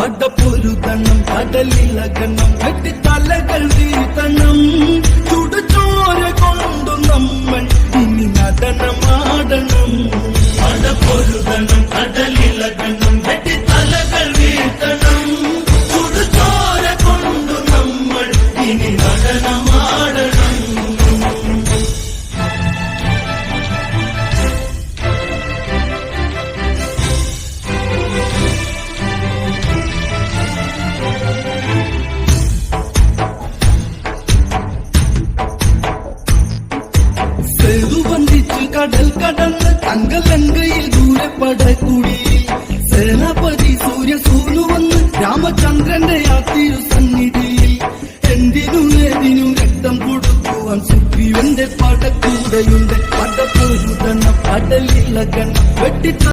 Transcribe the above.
പടപ്പൊരുതണം കടലിളകണം വെട്ടിത്തലകൾ വീഴ്ത്തണം ചുടുചോര കൊണ്ടു നമ്മൾ ഇനി നടനമാടണം പടപ്പൊരുതണം കടലിളകണം വെട്ടിത്തലകൾ വീഴ്ത്തണം ചുടുചോര കൊണ്ടു നമ്മൾ ഇനി നടനമാടണം വന്ദിച്ച് കടൽ കടന്ന് തങ്കലങ്കയിൽ ദൂരെ പടക്കൂടി സേനാപതി സൂര്യ സൂനു വന്ന് രാമചന്ദ്രന്റെ ആ തിരുസന്നിധിയിൽ എന്തിനും ഏതിനും രക്തം കൊടുക്കുവാൻ സുഗ്രീവന്റെ പടക്കൂടെയുണ്ട് പടപ്പൊരുതണം കടലിളകണം വെട്ടി